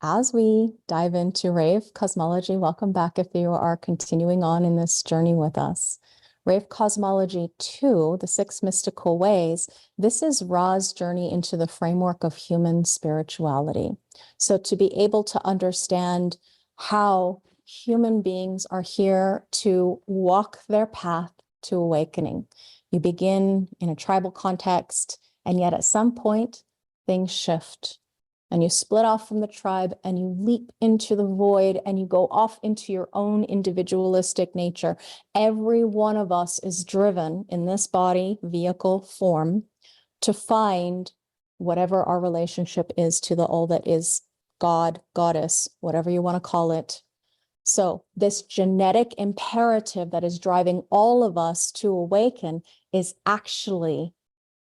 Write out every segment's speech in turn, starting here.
as we dive into Rave Cosmology, welcome back if you are continuing on in this journey with us. Rave Cosmology 2, the 6 mystical ways, this is Ra's journey into the framework of human spirituality. So to be able to understand how human beings are here to walk their path to awakening. You begin in a tribal context, and yet at some point, things shift. And you split off from the tribe and you leap into the void and you go off into your own individualistic nature. Every one of us is driven in this body, vehicle, form to find whatever our relationship is to the all that is God, goddess, whatever you want to call it. So this genetic imperative that is driving all of us to awaken is actually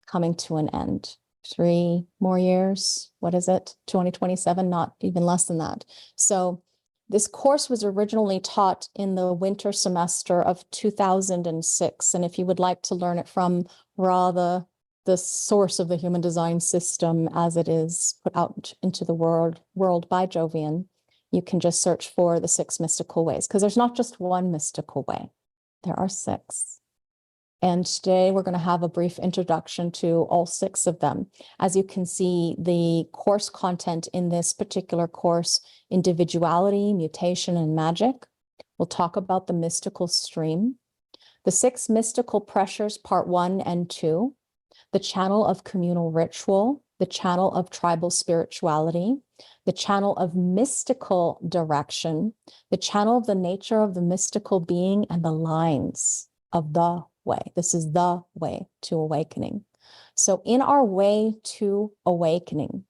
coming to an end. 3 more years. What is it? 2027, not even less than that. So this course was originally taught in the winter semester of 2006. And if you would like to learn it from Ra, the source of the human design system as it is put out into the world by Jovian, you can just search for the 6 mystical ways, because there's not just one mystical way. There are 6. And today we're going to have a brief introduction to all 6 of them. As you can see, the course content in this particular course, Individuality, Mutation, and Magic. We'll talk about the mystical stream, the 6 mystical pressures, part 1 and 2, the channel of communal ritual, the channel of tribal spirituality, the channel of mystical direction, the channel of the nature of the mystical being, and the lines of the way. This is the way to awakening. So in our way to awakening,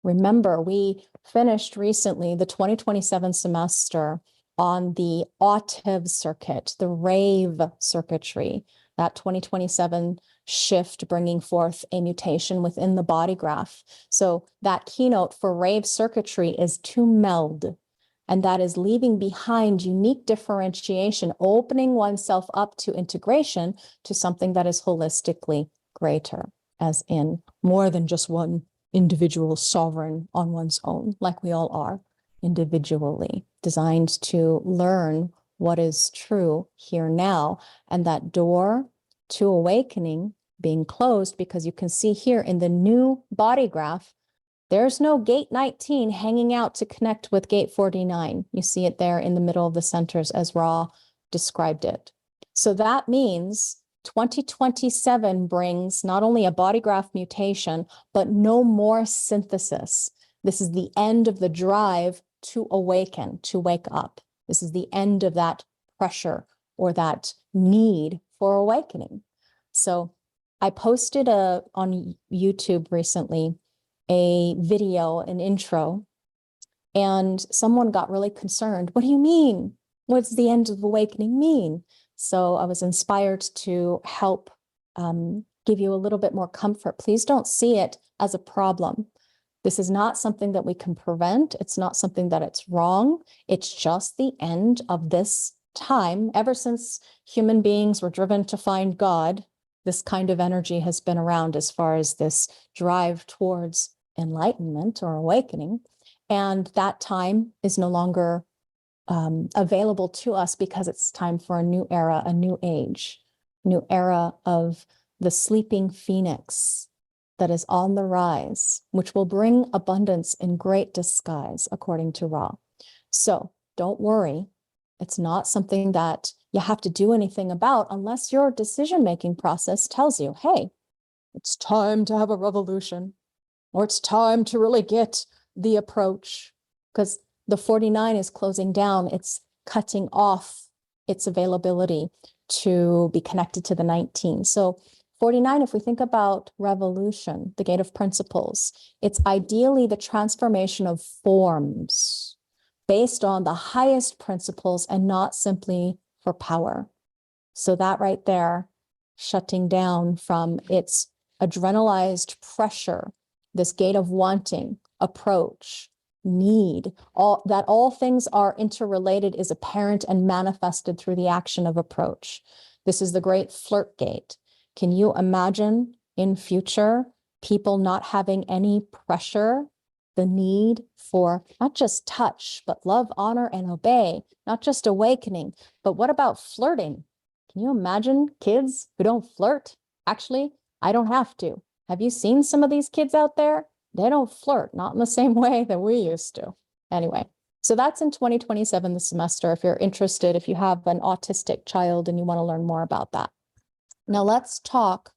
remember, we finished recently the 2027 semester on the Autiv circuit, the rave circuitry, that 2027 shift bringing forth a mutation within the body graph. So that keynote for rave circuitry is to meld. And that is leaving behind unique differentiation, opening oneself up to integration to something that is holistically greater, as in more than just one individual sovereign on one's own, like we all are individually, designed to learn what is true here now. And that door to awakening being closed, because you can see here in the new body graph, there's no gate 19 hanging out to connect with gate 49. You see it there in the middle of the centers as Ra described it. So that means 2027 brings not only a body graph mutation, but no more synthesis. This is the end of the drive to awaken, to wake up. This is the end of that pressure or that need for awakening. So I posted on YouTube recently a video, an intro, and someone got really concerned. What do you mean? What's the end of awakening mean? So I was inspired to help give you a little bit more comfort. Please don't see it as a problem. This is not something that we can prevent. It's not something that it's wrong. It's just the end of this time. Ever since human beings were driven to find God, this kind of energy has been around as far as this drive towards enlightenment or awakening. And that time is no longer available to us because it's time for a new era, a new age, new era of the sleeping phoenix that is on the rise, which will bring abundance in great disguise, according to Ra. So don't worry. It's not something that you have to do anything about unless your decision-making process tells you, hey, it's time to have a revolution, or it's time to really get the approach, because the 49 is closing down. It's cutting off its availability to be connected to the 19. So 49, if we think about revolution, the gate of principles, it's ideally the transformation of forms based on the highest principles and not simply for power. So that right there, shutting down from its adrenalized pressure, this gate of wanting, approach, need, all things are interrelated is apparent and manifested through the action of approach. This is the great flirt gate. Can you imagine in future people not having any pressure the need for not just touch, but love, honor, and obey, not just awakening, but what about flirting? Can you imagine kids who don't flirt? Actually, I don't have to. Have you seen some of these kids out there? They don't flirt, not in the same way that we used to. Anyway, so that's in 2027, the semester, if you're interested, if you have an autistic child and you want to learn more about that. Now let's talk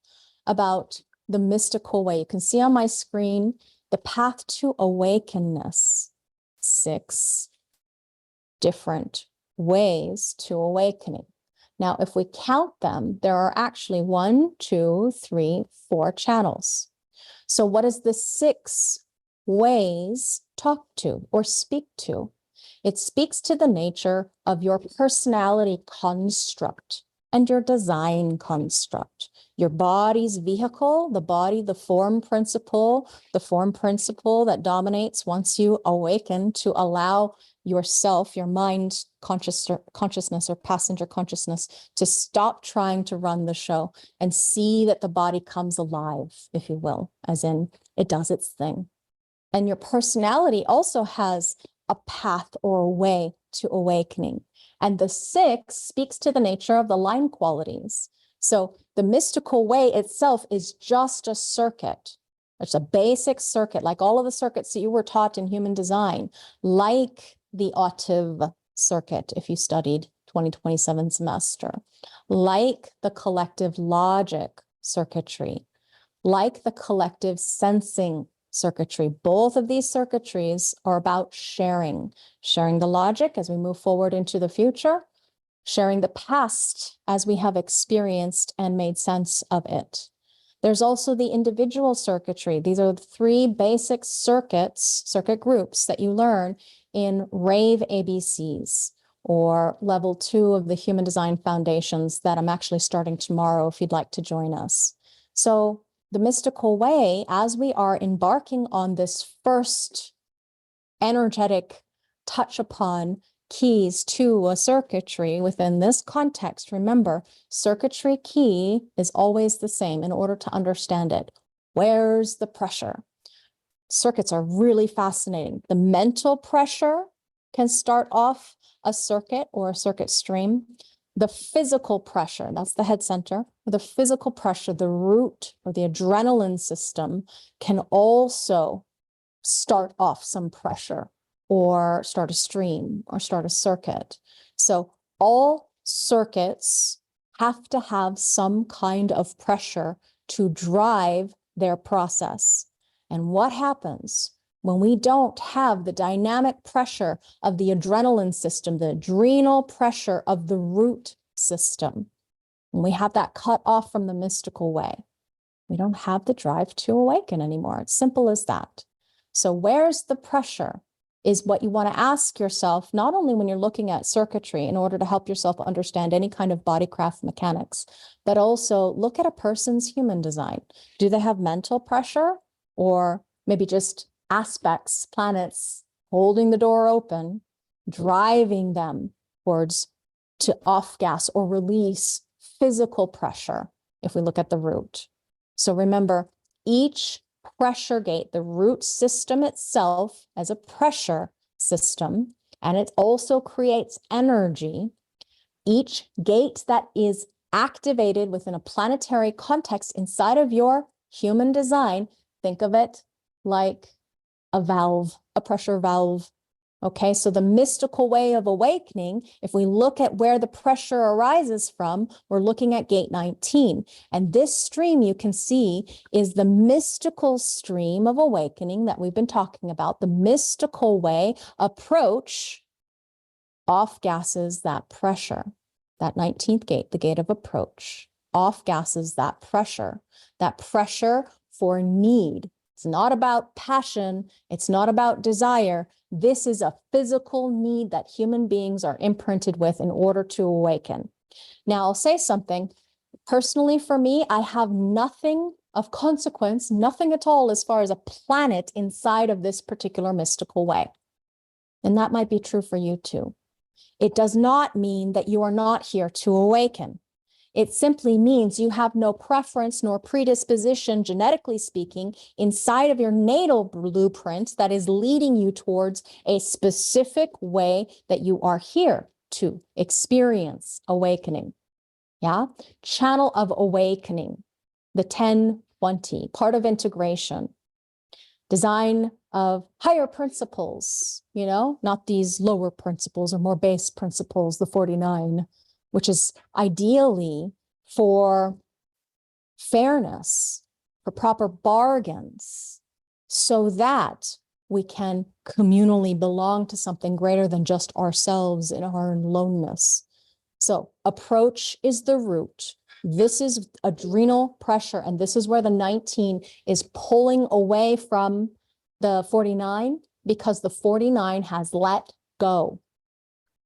about the mystical way. You can see on my screen the path to awakenness. 6 different ways to awakening. Now, if we count them, there are actually 1, 2, 3, 4 channels. So what does the 6 ways talk to or speak to? It speaks to the nature of your personality construct and your design construct. Your body's vehicle, the body, the form principle that dominates once you awaken to allow yourself, your mind consciousness or passenger consciousness to stop trying to run the show and see that the body comes alive, if you will, as in it does its thing. And your personality also has a path or a way to awakening. And the 6 speaks to the nature of the line qualities. So the mystical way itself is just a circuit. It's a basic circuit, like all of the circuits that you were taught in human design, like the Autiv circuit, if you studied 2027 semester, like the collective logic circuitry, like the collective sensing circuitry. Both of these circuitries are about sharing the logic as we move forward into the future, sharing the past as we have experienced and made sense of it. There's also the individual circuitry. These are the 3 basic circuit groups that you learn in RAVE ABCs, or level 2 of the Human Design Foundations that I'm actually starting tomorrow if you'd like to join us. So the mystical way, as we are embarking on this first energetic touch upon keys to a circuitry within this context, remember, circuitry key is always the same in order to understand it. Where's the pressure? Circuits are really fascinating. The mental pressure can start off a circuit or a circuit stream. The physical pressure, that's the head center, the physical pressure, the root or the adrenaline system can also start off some pressure or start a stream or start a circuit. So all circuits have to have some kind of pressure to drive their process. And what happens when we don't have the dynamic pressure of the adrenaline system, the adrenal pressure of the root system, when we have that cut off from the mystical way? We don't have the drive to awaken anymore. It's simple as that. So where's the pressure is what you want to ask yourself, not only when you're looking at circuitry in order to help yourself understand any kind of bodycraft mechanics, but also look at a person's human design. Do they have mental pressure, or maybe just aspects, planets holding the door open, driving them towards to off gas or release physical pressure if we look at the root? So remember, each pressure gate, the root system itself as a pressure system, and it also creates energy. Each gate that is activated within a planetary context inside of your human design, think of it like a valve, a pressure valve. Okay, so the mystical way of awakening, if we look at where the pressure arises from, we're looking at gate 19. And this stream you can see is the mystical stream of awakening that we've been talking about. The mystical way approach off gases that pressure, that 19th gate, the gate of approach, off gases that pressure for need. It's not about passion. It's not about desire. This is a physical need that human beings are imprinted with in order to awaken. Now, I'll say something. Personally, for me, I have nothing of consequence, nothing at all as far as a planet inside of this particular mystical way. And that might be true for you too. It does not mean that you are not here to awaken. It simply means you have no preference nor predisposition, genetically speaking, inside of your natal blueprint that is leading you towards a specific way that you are here to experience awakening. Yeah, channel of awakening, the 1020, part of integration, design of higher principles, not these lower principles or more base principles, the 49, which is ideally for fairness, for proper bargains, so that we can communally belong to something greater than just ourselves in our aloneness. So approach is the root. This is adrenal pressure, and this is where the 19 is pulling away from the 49, because the 49 has let go.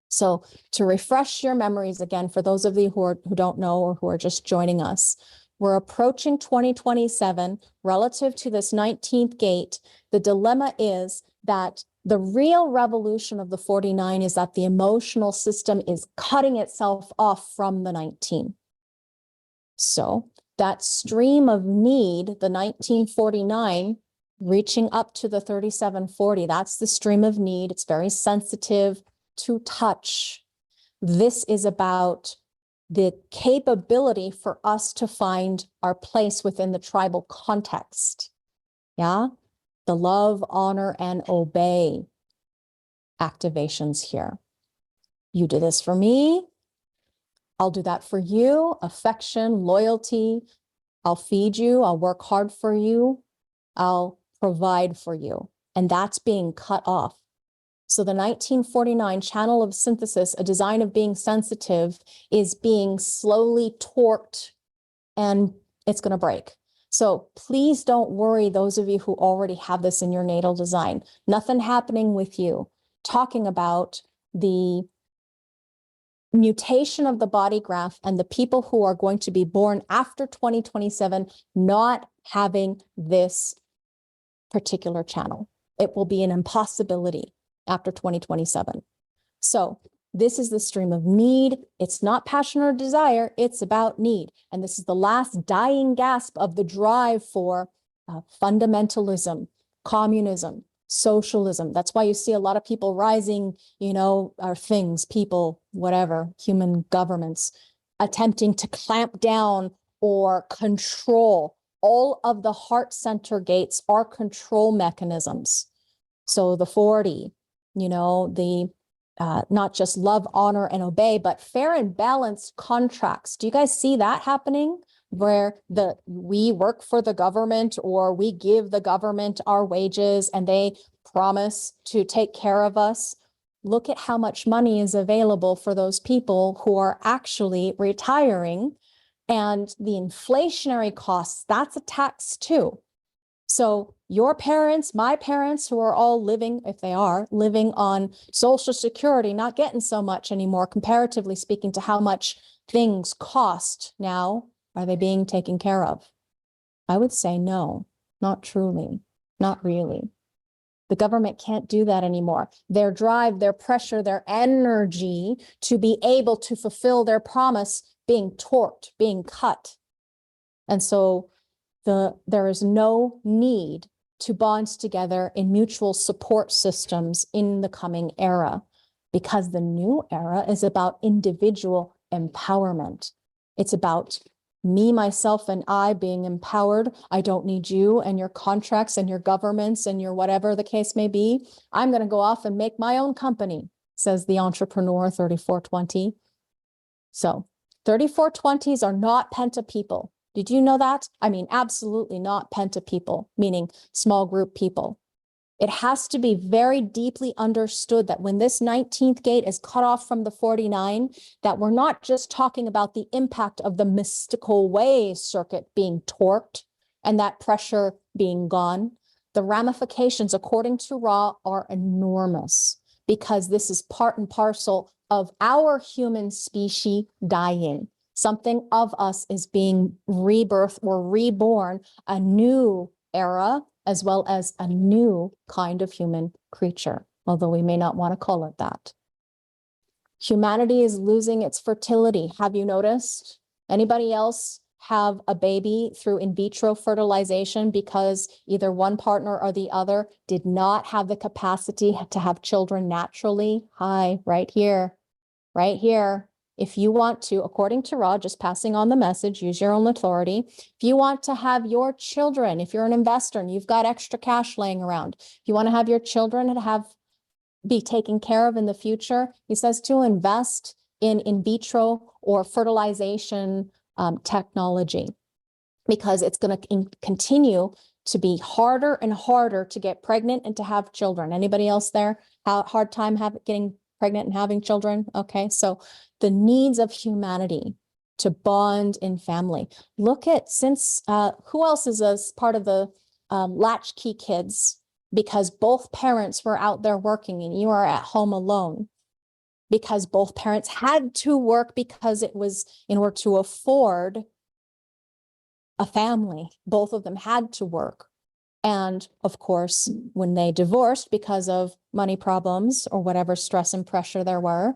So to refresh your memories again, for those of you who don't know or who are just joining us, we're approaching 2027 relative to this 19th gate. The dilemma is that the real revolution of the 49 is that the emotional system is cutting itself off from the 19. So that stream of need, the 1949, reaching up to the 3740, that's the stream of need. It's very sensitive to touch. This is about the capability for us to find our place within the tribal context. Yeah, the love, honor, and obey activations here. You do this for me, I'll do that for you. Affection, loyalty, I'll feed you, I'll work hard for you, I'll provide for you. And that's being cut off. So the 1949 channel of synthesis, a design of being sensitive, is being slowly torqued, and it's going to break. So please don't worry, those of you who already have this in your natal design. Nothing happening with you. Talking about the mutation of the body graph and the people who are going to be born after 2027 not having this particular channel. It will be an impossibility after 2027. So this is the stream of need. It's not passion or desire. It's about need. And this is the last dying gasp of the drive for fundamentalism, communism, socialism. That's why you see a lot of people rising, our things, people, whatever, human governments, attempting to clamp down or control. All of the heart center gates are control mechanisms. So the 40, not just love, honor, and obey, but fair and balanced contracts. Do you guys see that happening? Where we work for the government, or we give the government our wages and they promise to take care of us. Look at how much money is available for those people who are actually retiring, and the inflationary costs, that's a tax too. So your parents, my parents, who are all living, if they are, living on Social Security, not getting so much anymore, comparatively speaking to how much things cost now. Are they being taken care of? I would say no, not truly, not really. The government can't do that anymore. Their drive, their pressure, their energy to be able to fulfill their promise being torqued, being cut. And so there is no need to bond together in mutual support systems in the coming era, because the new era is about individual empowerment. It's about me, myself, and I being empowered. I don't need you and your contracts and your governments and your whatever the case may be. I'm going to go off and make my own company, says the entrepreneur 3420. So 3420s are not penta people. Did you know that? I mean, absolutely not penta people, meaning small group people. It has to be very deeply understood that when this 19th gate is cut off from the 49, that we're not just talking about the impact of the mystical way circuit being torqued and that pressure being gone. The ramifications, according to Ra, are enormous, because this is part and parcel of our human species dying. Something of us is being rebirthed or reborn, a new era, as well as a new kind of human creature, although we may not want to call it that. Humanity is losing its fertility. Have you noticed? Anybody else have a baby through in vitro fertilization because either one partner or the other did not have the capacity to have children naturally? Hi, right here, right here. If you want to, according to Ra, just passing on the message, use your own authority. If you want to have your children, if you're an investor and you've got extra cash laying around, if you want to have your children be taken care of in the future, he says to invest in vitro or fertilization technology, because it's going to continue to be harder and harder to get pregnant and to have children. Anybody else there? Hard time getting pregnant and having children? Okay, so the needs of humanity to bond in family. Look at, since who else is as part of the latchkey kids? Because both parents were out there working and you are at home alone. Because both parents had to work because it was in order to afford a family. Both of them had to work. And of course, when they divorced because of money problems or whatever stress and pressure there were,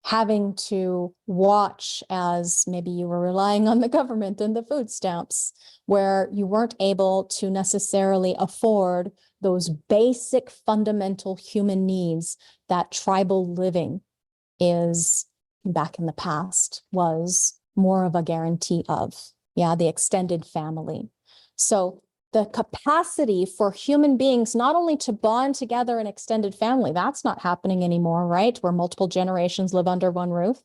having to watch as maybe you were relying on the government and the food stamps, where you weren't able to necessarily afford those basic fundamental human needs that tribal living is, back in the past, was more of a guarantee of. Yeah, the extended family. So the capacity for human beings not only to bond together in extended family, that's not happening anymore, right? Where multiple generations live under one roof.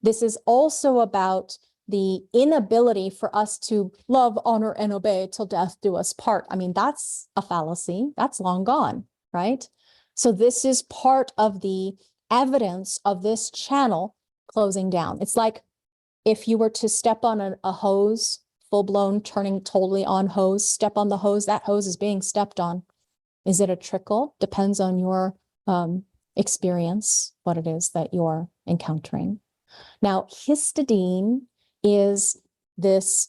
This is also about the inability for us to love, honor, and obey till death do us part. I mean, that's a fallacy. That's long gone, right? So this is part of the evidence of this channel closing down. It's like if you were to step on a hose, full-blown, turning totally on hose, step on the hose, that hose is being stepped on. Is it a trickle? Depends on your experience, what it is that you're encountering. Now, histidine is this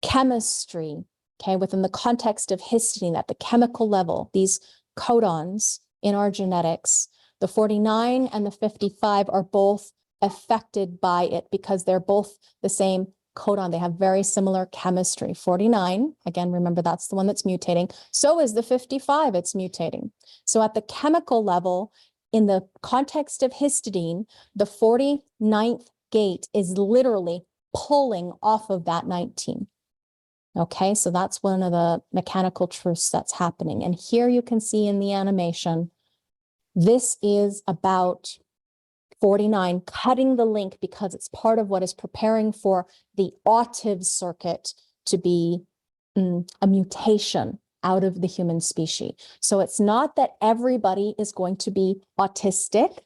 chemistry, okay, within the context of histidine at the chemical level, these codons in our genetics, the 49 and the 55 are both affected by it because they're both the same codon. They have very similar chemistry. 49, again, remember that's the one that's mutating. So is the 55, it's mutating. So at the chemical level, in the context of histidine, the 49th gate is literally pulling off of that 19. Okay, so that's one of the mechanical truths that's happening. And here you can see in the animation, this is about 49 cutting the link because it's part of what is preparing for the autive circuit to be a mutation out of the human species. So it's not that everybody is going to be autistic.